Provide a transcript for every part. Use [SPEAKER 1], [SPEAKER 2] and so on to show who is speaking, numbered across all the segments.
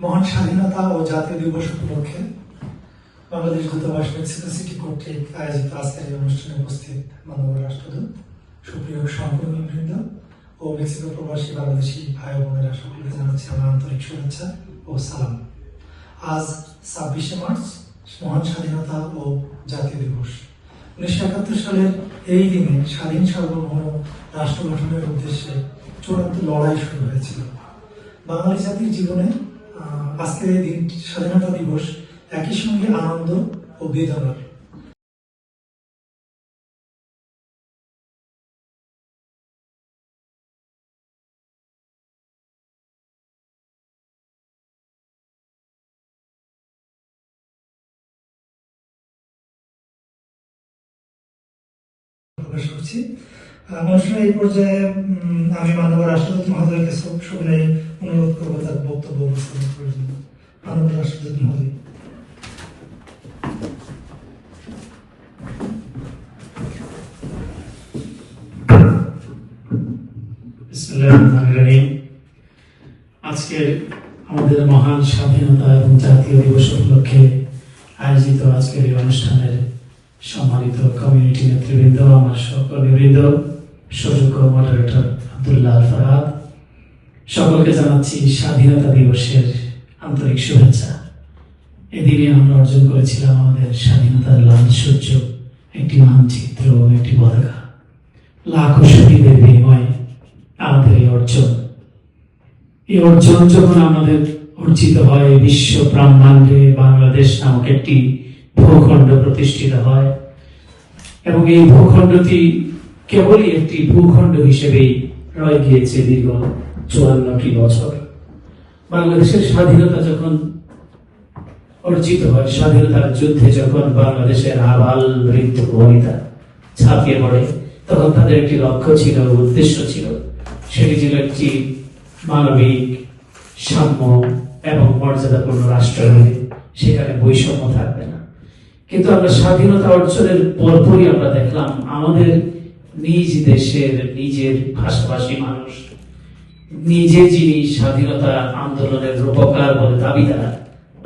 [SPEAKER 1] মহান স্বাধীনতা ও জাতীয় দিবস উপলক্ষে বাংলাদেশ দূতাবাস মেক্সিকো সিটি কর্তৃক আয়োজিত আজকের এই অনুষ্ঠানে উপস্থিত মাননীয় রাষ্ট্রদূত, সুপ্রিয় সহকর্মীবৃন্দ ও মেক্সিকো প্রবাসী বাংলাদেশি ভাই বোনেরা সকলকে জানাচ্ছি আমার আন্তরিক শুভেচ্ছা ও সালাম। আজ 26শে মার্চ মহান স্বাধীনতা ও জাতীয় দিবস। 1971 সালের এই দিনে স্বাধীন সার্বভৌম রাষ্ট্র গঠনের উদ্দেশ্যে চূড়ান্ত লড়াই শুরু হয়েছিল। বাঙালি জাতির জীবনে আজকের এই দিন স্বাধীনতা দিবস একই সঙ্গে আনন্দ ও বেদনার। প্রকাশ করছি। অনুষ্ঠানের এই পর্যায়ে আমি মাননীয় রাষ্ট্রদূত মহোদয়কে সবিনয়ে অনুরোধ করবো তার বক্তব্য উপস্থাপন করার জন্য। মাননীয় রাষ্ট্রদূত মহোদয়।
[SPEAKER 2] আজকে আমাদের মহান স্বাধীনতা এবং জাতীয় দিবস উপলক্ষে আয়োজিত আজকের এই অনুষ্ঠানের সম্মানিত কমিউনিটি নেতৃবৃন্দ, আমার সহকর্মীবৃন্দ, সুযোগ্য মডারেটর আব্দুল্লাহ আল ফারাদ, সকলকে জানাচ্ছি স্বাধীনতা দিবসের আন্তরিক শুভেচ্ছা। এদিনে আমরা অর্জন করেছিলাম আমাদের স্বাধীনতার লাল সূর্য, একটি মানচিত্র, একটি পতাকা। লাখো শহীদের বিনিময়ে আমাদের এই অর্জন যখন আমাদের অর্জিত হয়, বিশ্ব ব্রহ্মাণ্ডে বাংলাদেশ নামক একটি ভূখণ্ড প্রতিষ্ঠিত হয় এবং এই ভূখণ্ডটি কেবলই একটি ভূখণ্ড হিসেবেই রয়ে গিয়েছে দীর্ঘ 54টি বছর। বাংলাদেশের স্বাধীনতা যখন অর্জিত হয়, স্বাধীনতার যুদ্ধে যখন বাংলাদেশের আবাল বৃদ্ধ বনিতা ঝাঁপিয়ে পড়ে, তখন তাদের একটি লক্ষ্য ছিল, উদ্দেশ্য ছিল। সেটি ছিল একটি মানবিক, সাম্য এবং মর্যাদাপূর্ণ রাষ্ট্র হবে, সেখানে বৈষম্য থাকবে না। কিন্তু আমরা স্বাধীনতা অর্জনের পরপরই আমরা দেখলাম আমাদের নিজ দেশের নিজের ভাষাভাষী মানুষ, নিজে যিনি স্বাধীনতা আন্দোলনের রূপকার বলে দাবিদার,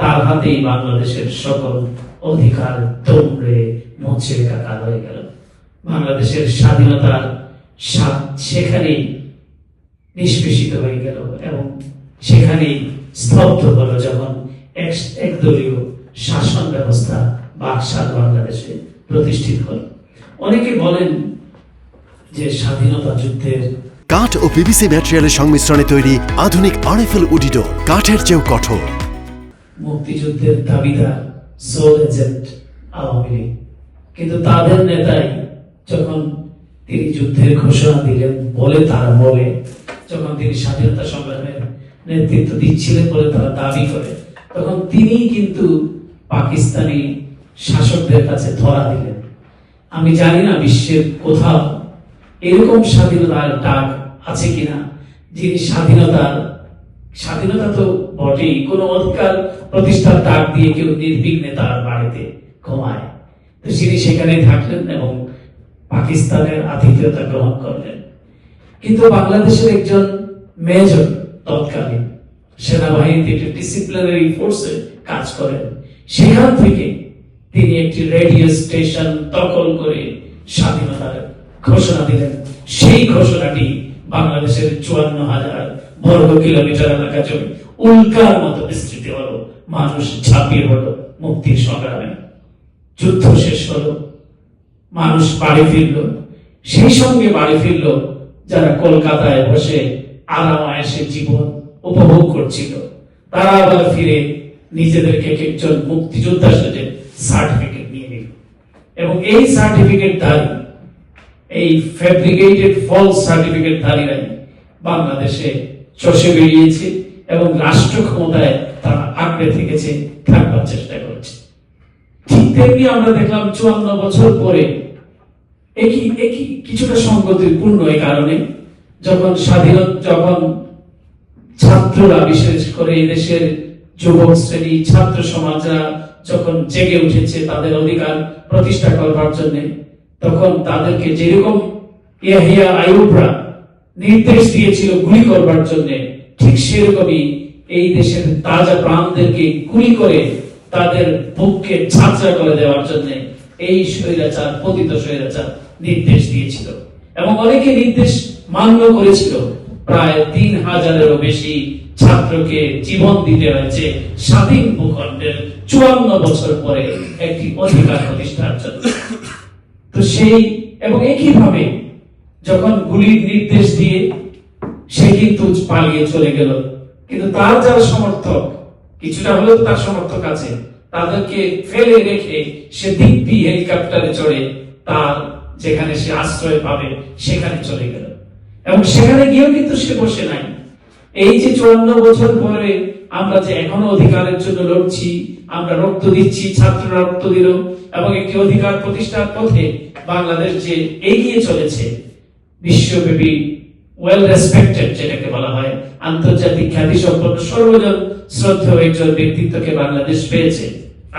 [SPEAKER 2] তার হাতেই বাংলাদেশের সকল অধিকার দমড়ে মুছে একাকার হয়ে গেল। বাংলাদেশের স্বাধীনতার স্বাদ সেখানেই নিষ্পেষিত হয়ে গেল এবং সেখানেই স্তব্ধ হলো যখন একদলীয় শাসন ব্যবস্থা বাকশাল বাংলাদেশে প্রতিষ্ঠিত হল। অনেকে বলেন যে স্বাধীনতা যুদ্ধের
[SPEAKER 3] কাঠ ও পিভিসি ম্যাটেরিয়ালের সংমিশ্রণে তৈরি আধুনিক আরএফএল উডিডোর, কাঠের চেয়েও কঠোর।
[SPEAKER 2] মুক্তিযুদ্ধের দাবিদার সোল এজেন্ট আওয়ামী লীগ, কিন্তু তাদের নেতাই যখন তিনি যুদ্ধের ঘোষণা দিলেন বলে তারা বলে, যখন তিনি স্বাধীনতা সংগ্রামের নেতৃত্ব দিচ্ছিলেন বলে তারা দাবি করে, তখন তিনি কিন্তু পাকিস্তানি শাসকদের কাছে ধরা দিলেন। আমি জানি না বিশ্বের কোথাও এরকম স্বাধীনতার ডাক আছে কিনা, যিনি স্বাধীনতা তো বটেই, কোন অধিকার প্রতিষ্ঠার ডাক দিয়ে কেউ নির্বিঘ্নে তার বাড়িতে ঘুমায়, তো তিনি সেখানে থাকলেন এবং পাকিস্তানের আতিথেয়তা গ্রহণ করলেন। কিন্তু বাংলাদেশের একজন মেজর তৎকালীন সেনাবাহিনীতে একটি ডিসিপ্লিনারি ফোর্সে কাজ করেন, সেখান থেকে তিনি একটি রেডিও স্টেশন দখল করে স্বাধীনতার ঘোষণা দিলেন। সেই ঘোষণাটি বাংলাদেশের 54,000 বর্গ কিলোমিটার এলাকা জুড়ে উল্কার মতো বিস্তৃত হলো, মানুষ ঝাঁপিয়ে পড়ল মুক্তির সংগ্রামে। যুদ্ধ শেষ হলো, মানুষ বাড়ি ফিরল, সেই সঙ্গে বাড়ি ফিরল যারা কলকাতায় বসে আরাম-আয়েশে জীবন উপভোগ করছিল। তারা আবার ফিরে নিজেদেরকে একজন মুক্তিযোদ্ধা সেজে সার্টিফিকেট নিয়ে নিল এবং এই সার্টিফিকেট ধারী, এই ফ্যাব্রিকেটেড ফলস সার্টিফিকেট ধারীরাই বাংলাদেশে চষে বেরিয়েছে এবং রাষ্ট্র ক্ষমতায় তারা আঁকড়ে থেকেছে, থাকবার চেষ্টা করেছে। ঠিক তেমনি আমরা দেখলাম 54 বছর পরে একই কিছুটা সংগতিপূর্ণ এই কারণে, যখন ছাত্ররা, বিশেষ করে দেশের যুবক শ্রেণী, ছাত্র সমাজরা যখন জেগে উঠেছে তাদের অধিকার প্রতিষ্ঠা করবার জন্য, তখন তাদেরকে যেরকম ইয়াহিয়া আইয়ুবরা নির্দেশ দিয়েছিল গুলি করবার জন্য, ঠিক সেরকমই এই দেশের তাজা প্রাণদেরকে গুলি করে তাদের বুককে ঝাঁঝরা করে দেওয়ার জন্য এই স্বৈরাচার, পতিত স্বৈরাচার নির্দেশ দিয়েছিল এবং অনেকে নির্দেশ মান্য করেছিল। প্রায় 3000-এরও বেশি ছাত্রকে জীবন দিতে হয়েছে স্বাধীন ভূখণ্ডের 54 বছর পরে একটি অধিকার প্রতিষ্ঠার জন্য। তো সেই এবং একইভাবে যখন গুলির নির্দেশ দিয়ে সে কিন্তু পালিয়ে চলে গেল, কিন্তু তার যারা সমর্থক, কিছুটা হলেও তার সমর্থক আছে, তাদেরকে ফেলে রেখে সে দিব্যি হেলিকপ্টারে চড়ে তার যেখানে সে আশ্রয় পাবে সেখানে চলে গেল এবং সেখানে গিয়েও কিন্তু সে বসে নাই। এই যে 54 বছর পরে আমরা যে এখনো অধিকারের জন্য লড়ছি, আমরা রক্ত দিচ্ছি, ছাত্ররা রক্ত দিল এবং একটি অধিকার প্রতিষ্ঠার পথে বাংলাদেশ যে এগিয়ে চলেছে, বিশ্বব্যাপী ওয়েল রেসপেক্টেড যেটাকে বলা হয়, আন্তর্জাতিক খ্যাতি সম্পন্ন সর্বজন শ্রদ্ধেয় একজন ব্যক্তিত্বকে বাংলাদেশ পেয়েছে।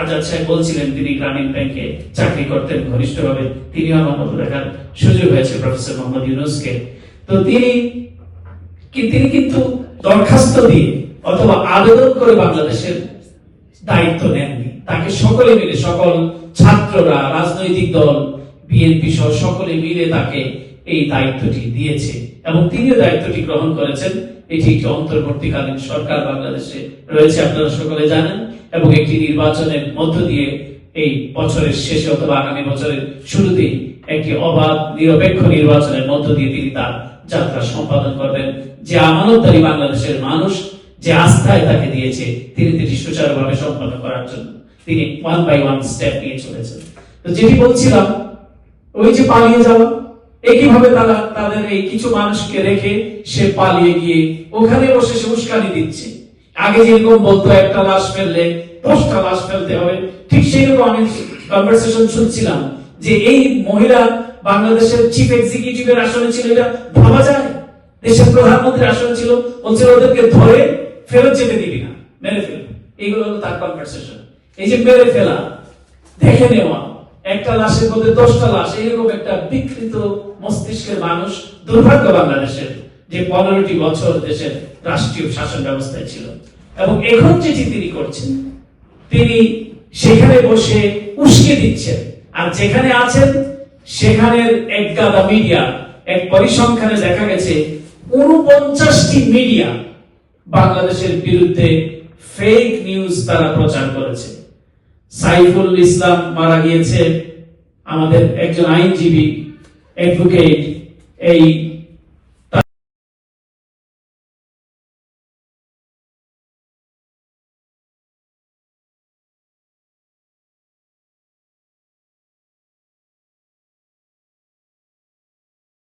[SPEAKER 2] আজাদ সাহেব বলছিলেন তিনি গ্রামীণ ব্যাংকে চাকরি করতেন ঘনিষ্ঠভাবে, তিনি আমার মতো দেখার সুযোগ হয়েছে প্রফেসর মোহাম্মদ ইউনূসকে। তো তিনি কিন্তু দরখাস্ত দিয়ে অথবা আবেদন করে বাংলাদেশের দায়িত্ব নেননি। তাকে সকলে মিলে, সকল ছাত্ররা, রাজনৈতিক দল, বিএনপি সহ সকলে মিলে তাকে এই দায়িত্বটি দিয়েছে এবং তিনিও দায়িত্বটি গ্রহণ করেছেন। এটি একটি অন্তর্বর্তীকালীন সরকার বাংলাদেশে রয়েছে, আপনারা সকলে জানেন, এবং একটি নির্বাচনের মধ্য দিয়ে এই বছরের শেষে অথবা আগামী বছরের শুরুতেই একটি অবাধ নিরপেক্ষ নির্বাচনের মধ্য দিয়ে তিনি তার যাত্রা সম্পাদন করবেন। যে আমানতদারী বাংলাদেশের মানুষ যে আস্থায় তাকে দিয়েছে, তিনি এটি সুচারুভাবে সম্পন্ন করার জন্য তিনি 1 by 1 স্টেপ নিয়ে চলেছেন। তো যেটি বলছিলাম, ওই যে পালিয়ে যাওয়া, একইভাবে তারা তাদের এই কিছু মানুষকে রেখে সে পালিয়ে গিয়ে ওখানে বসে সে উস্কানি দিচ্ছে। আগে যেরকম বলতো একটা লাশ ফেললে 10টা লাশ ফেলতে হবে, ঠিক সেইরকম আমি কনভারসেশন শুনছিলাম যে এই মহিলা বাংলাদেশের চিফ এক্সিকিউটিভের আসনে ছিল, এটা ভাবা যায়? দেশের প্রধানমন্ত্রীর আসনে ছিল, বলছে ওদেরকে ধরে ফেরত যেতে দিবি না, মেরে ফেল। এইগুলো হলো তার কনভারসেশন। এই যে মেরে ফেলা, দেখে নেওয়া, একটা লাশের মধ্যে 10টা লাশ, এইরকম একটা বিকৃত মস্তিষ্কের মানুষ দুর্ভাগ্য বাংলাদেশের, যে 15টি বছর দেশের রাষ্ট্রীয় শাসন ব্যবস্থায় ছিল। এবং এখন যেটি তিনি করছেন, তিনি সেখানে বসে উস্কে দিচ্ছেন, আর যেখানে আছেন সেখানের এক গাদা মিডিয়া, এক পরিসংখ্যানে দেখা গেছে 49টি মিডিয়া বাংলাদেশের বিরুদ্ধে ফেক নিউজ তারা প্রচার করেছে। সাইফুল ইসলাম মারা গিয়েছে, আমাদের একজন আইনজীবী, অ্যাডভোকেট, এই